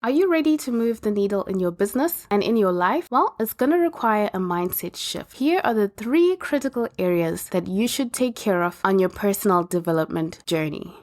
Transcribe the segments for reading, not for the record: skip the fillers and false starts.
Are you ready to move the needle in your business and in your life? Well, it's going to require a mindset shift. Here are the 3 critical areas that you should take care of on your personal development journey.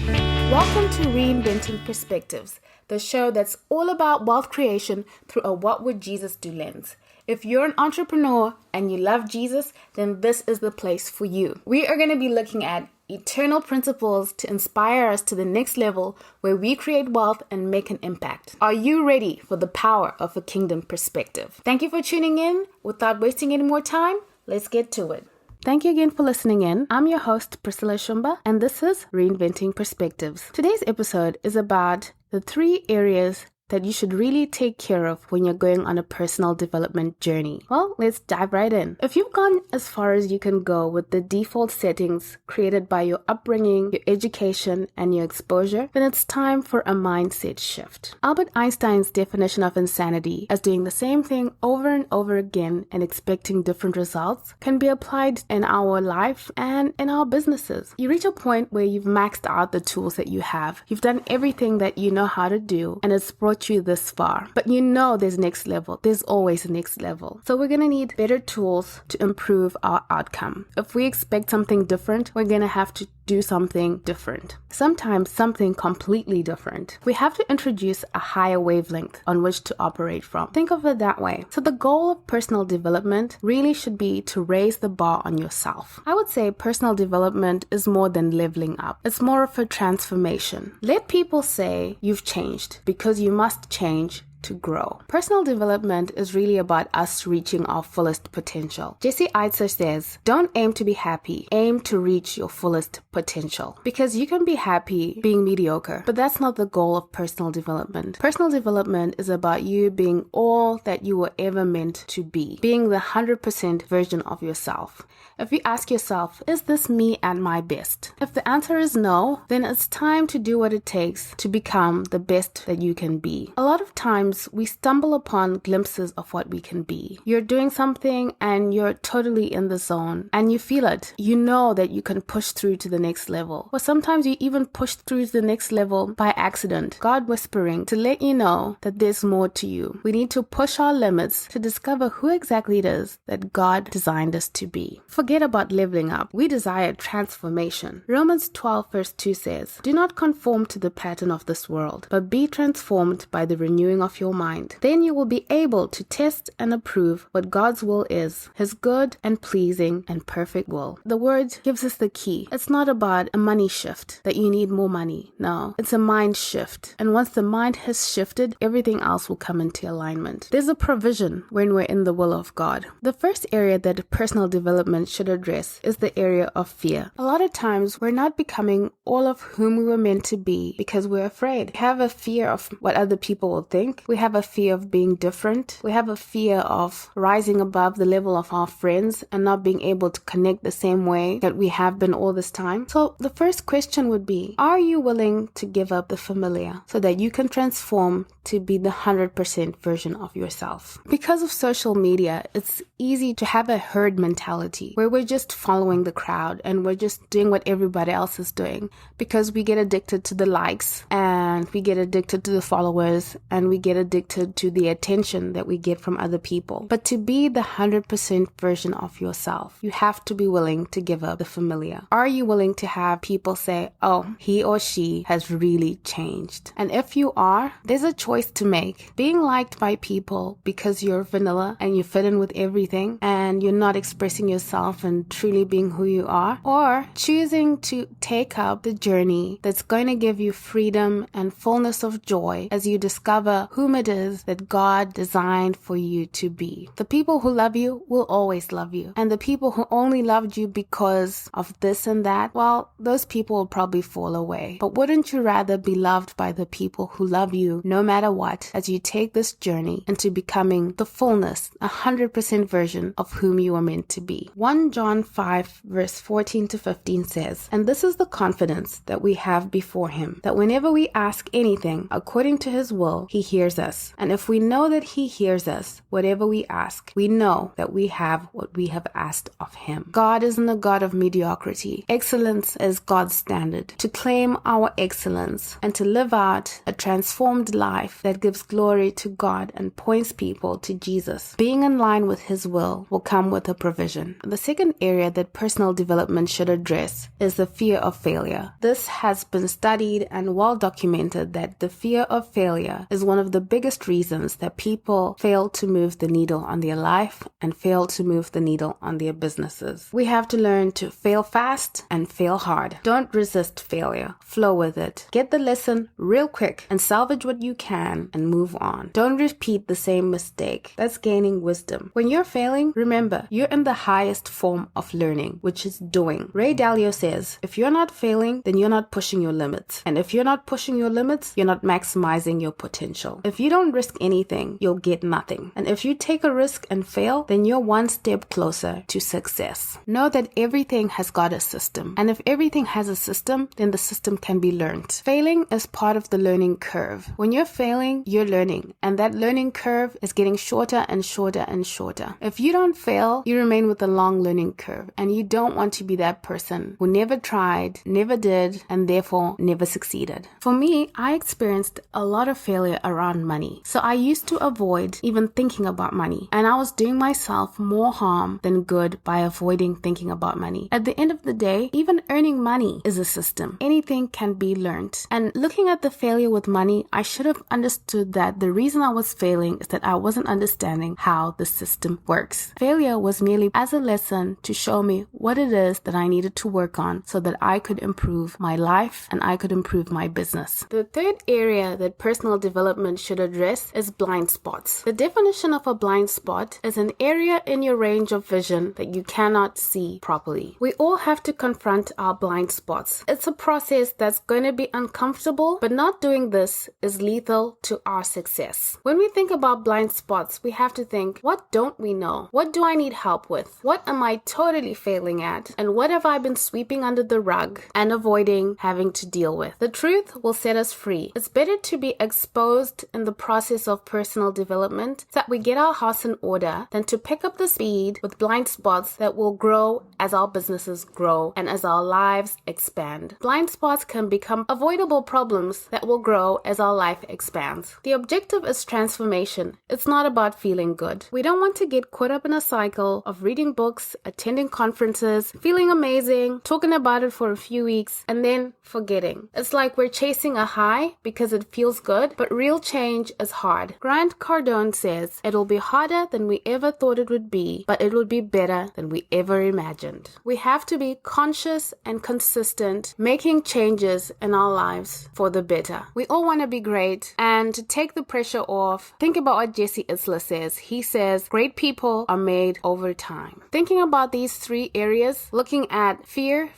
Welcome to Reinventing Perspectives, the show that's all about wealth creation through a What Would Jesus Do lens. If you're an entrepreneur and you love Jesus, then this is the place for you. We are going to be looking at eternal principles to inspire us to the next level where we create wealth and make an impact. Are you ready for the power of a kingdom perspective? Thank you for tuning in. Without wasting any more time, let's get to it. Thank you again for listening in. I'm your host, Priscilla Shumba, and this is Reinventing Perspectives. Today's episode is about the 3 areas that you should really take care of when you're going on a personal development journey. Well, let's dive right in. If you've gone as far as you can go with the default settings created by your upbringing, your education, and your exposure, then it's time for a mindset shift. Albert Einstein's definition of insanity as doing the same thing over and over again and expecting different results can be applied in our life and in our businesses. You reach a point where you've maxed out the tools that you have. You've done everything that you know how to do, and it's brought you this far. But you know there's next level. There's always a next level. So we're going to need better tools to improve our outcome. If we expect something different, we're going to have to do something different. Sometimes something completely different. We have to introduce a higher wavelength on which to operate from. Think of it that way. So the goal of personal development really should be to raise the bar on yourself. I would say personal development is more than leveling up. It's more of a transformation. Let people say you've changed because you must change to grow. Personal development is really about us reaching our fullest potential. Jesse Itzler says, don't aim to be happy, aim to reach your fullest potential. Because you can be happy being mediocre, but that's not the goal of personal development. Personal development is about you being all that you were ever meant to be, being the 100% version of yourself. If you ask yourself, is this me at my best? If the answer is no, then it's time to do what it takes to become the best that you can be. A lot of times, we stumble upon glimpses of what we can be. You're doing something and you're totally in the zone and you feel it. You know that you can push through to the next level. Or sometimes you even push through to the next level by accident. God whispering to let you know that there's more to you. We need to push our limits to discover who exactly it is that God designed us to be. Forget about leveling up. We desire transformation. Romans 12 verse 2 says, do not conform to the pattern of this world, but be transformed by the renewing of your mind. Then you will be able to test and approve what God's will is, his good and pleasing and perfect will. The word gives us the key. It's not about a money shift, that you need more money. No, it's a mind shift. And once the mind has shifted, everything else will come into alignment. There's a provision when we're in the will of God. The first area that personal development should address is the area of fear. A lot of times we're not becoming all of whom we were meant to be because we're afraid. We have a fear of what other people will think. We have a fear of being different. We have a fear of rising above the level of our friends and not being able to connect the same way that we have been all this time. So the first question would be, are you willing to give up the familiar so that you can transform to be the 100% version of yourself? Because of social media, it's easy to have a herd mentality where we're just following the crowd and we're just doing what everybody else is doing because we get addicted to the likes and we get addicted to the followers and we get addicted to the attention that we get from other people. But to be the 100% version of yourself, you have to be willing to give up the familiar. Are you willing to have people say, oh, he or she has really changed? And if you are, there's a choice to make. Being liked by people because you're vanilla and you fit in with everything and you're not expressing yourself and truly being who you are, or choosing to take up the journey that's going to give you freedom and fullness of joy as you discover whom it is that God designed for you to be. The people who love you will always love you. And the people who only loved you because of this and that, well, those people will probably fall away. But wouldn't you rather be loved by the people who love you no matter what as you take this journey into becoming the fullness, 100% version of whom you are meant to be. 1 John 5 verse 14 to 15 says, "And this is the confidence that we have before him, that whenever we ask anything according to his will, he hears us. And if we know that he hears us, whatever we ask, we know that we have what we have asked of him." God isn't a God of mediocrity. Excellence is God's standard. To claim our excellence and to live out a transformed life that gives glory to God and points people to Jesus, being in line with his will come with a provision. The second area that personal development should address is the fear of failure. This has been studied and well documented that the fear of failure is one of the biggest reasons that people fail to move the needle on their life and fail to move the needle on their businesses. We have to learn to fail fast and fail hard. Don't resist failure. Flow with it. Get the lesson real quick and salvage what you can and move on. Don't repeat the same mistake. That's gaining wisdom. When you're failing, remember, you're in the highest form of learning, which is doing. Ray Dalio says, if you're not failing, then you're not pushing your limits. And if you're not pushing your limits, you're not maximizing your potential. If you don't risk anything, you'll get nothing. And if you take a risk and fail, then you're one step closer to success. Know that everything has got a system. And if everything has a system, then the system can be learned. Failing is part of the learning curve. When you're failing, you're learning. And that learning curve is getting shorter and shorter and shorter. If you don't fail, you remain with a long learning curve. And you don't want to be that person who never tried, never did, and therefore never succeeded. For me, I experienced a lot of failure around money. So I used to avoid even thinking about money. And I was doing myself more harm than good by avoiding thinking about money. At the end of the day, even earning money is a system. Anything can be learned. And looking at the failure with money, I should have understood that the reason I was failing is that I wasn't understanding how the system works. Failure was merely as a lesson to show me what it is that I needed to work on so that I could improve my life and I could improve my business. The third area that personal development should address is blind spots. The definition of a blind spot is an area in your range of vision that you cannot see properly. We all have to confront our blind spots. It's a process that's going to be uncomfortable, but not doing this is lethal to our success. When we think about blind spots, we have to think, what don't we know? What do I need help with? What am I totally failing at? And what have I been sweeping under the rug and avoiding having to deal with? The truth will set us free. It's better to be exposed in the process of personal development so that we get our house in order than to pick up the speed with blind spots that will grow as our businesses grow and as our lives expand. Blind spots can become avoidable problems that will grow as our life expands. The objective is transformation. It's not about feeling good. We don't want to get caught up in a cycle of reading books, attending conferences, feeling amazing, talking about it for a few weeks, and then forgetting. It's like we're chasing a high because it feels good, but real change is hard. Grant Cardone says, it'll be harder than we ever thought it would be, but it will be better than we ever imagined. We have to be conscious and consistent, making changes in our lives for the better. We all want to be great, and to take the pressure off, think about what Jesse Itzler says. He says, great people are made over time. Thinking about these three areas, looking at fear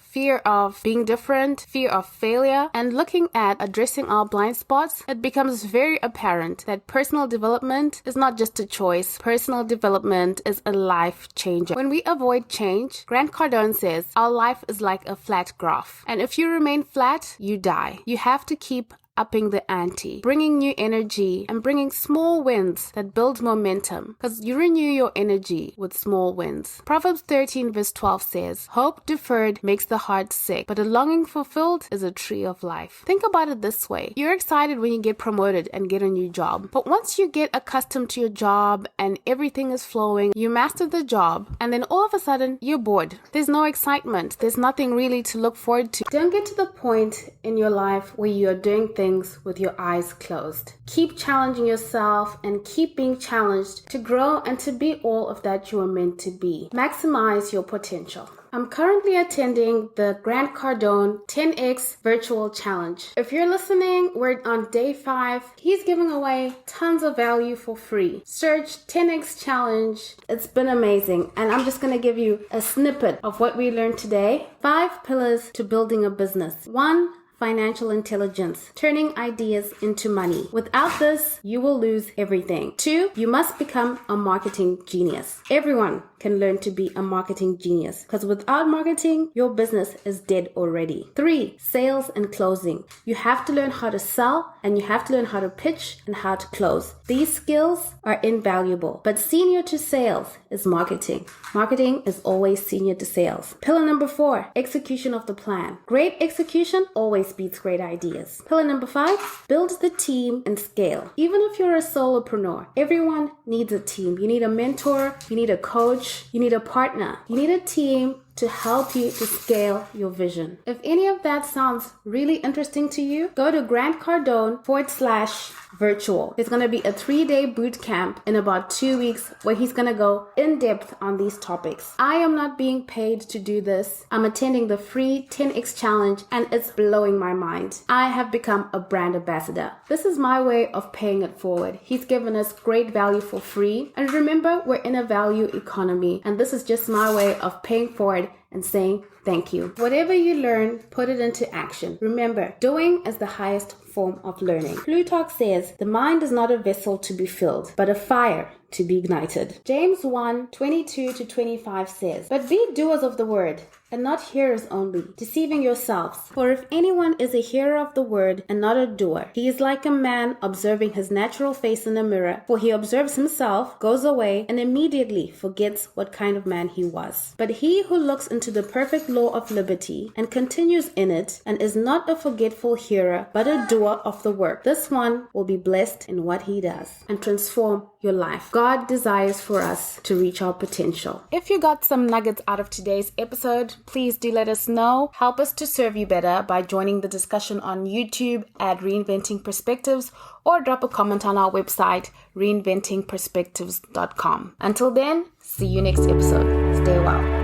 of being different, fear of failure, and looking at addressing our blind spots, it becomes very apparent that personal development is not just a choice. Personal development is a life changer. When we avoid change, Grant Cardone says, our life is like a flat graph. And if you remain flat, you die. You have to keep upping the ante, bringing new energy and bringing small wins that build momentum, because you renew your energy with small wins. Proverbs 13 verse 12 says, hope deferred makes the heart sick, but a longing fulfilled is a tree of life. Think about it this way. You're excited when you get promoted and get a new job, but once you get accustomed to your job and everything is flowing, you master the job, and then all of a sudden you're bored. There's no excitement. There's nothing really to look forward to. Don't get to the point in your life where you are doing things with your eyes closed. Keep challenging yourself and keep being challenged to grow and to be all of that you are meant to be. Maximize your potential. I'm currently attending the Grant Cardone 10X Virtual Challenge. If you're listening, we're on day 5. He's giving away tons of value for free. Search 10X Challenge. It's been amazing. And I'm just going to give you a snippet of what we learned today. 5 pillars to building a business. 1, financial intelligence, turning ideas into money. Without this, you will lose everything. 2, you must become a marketing genius. Everyone can learn to be a marketing genius, because without marketing, your business is dead already. 3, sales and closing. You have to learn how to sell, and you have to learn how to pitch and how to close. These skills are invaluable, but senior to sales is marketing. Marketing is always senior to sales. Pillar number 4, execution of the plan. Great execution always beats great ideas. Pillar number 5, build the team and scale. Even if you're a solopreneur, everyone needs a team. You need a mentor, you need a coach, you need a partner, you need a team to help you to scale your vision. If any of that sounds really interesting to you, go to grantcardone.com/virtual. It's going to be a 3-day boot camp in about 2 weeks where he's going to go in depth on these topics. I am not being paid to do this. I'm attending the free 10X challenge and it's blowing my mind. I have become a brand ambassador. This is my way of paying it forward. He's given us great value for free. And remember, we're in a value economy, and this is just my way of paying forward and saying thank you. Whatever you learn, put it into action. Remember, doing is the highest form of learning. Plutarch says, the mind is not a vessel to be filled, but a fire to be ignited. James 1:22-25 says, but be doers of the word, and not hearers only, deceiving yourselves. For if anyone is a hearer of the word and not a doer, he is like a man observing his natural face in a mirror. For he observes himself, goes away, and immediately forgets what kind of man he was. But he who looks into the perfect law of liberty and continues in it, and is not a forgetful hearer, but a doer of the work, this one will be blessed in what he does and transform your life. God desires for us to reach our potential. If you got some nuggets out of today's episode, please do let us know. Help us to serve you better by joining the discussion on YouTube at Reinventing Perspectives, or drop a comment on our website, reinventingperspectives.com. Until then, see you next episode. Stay well.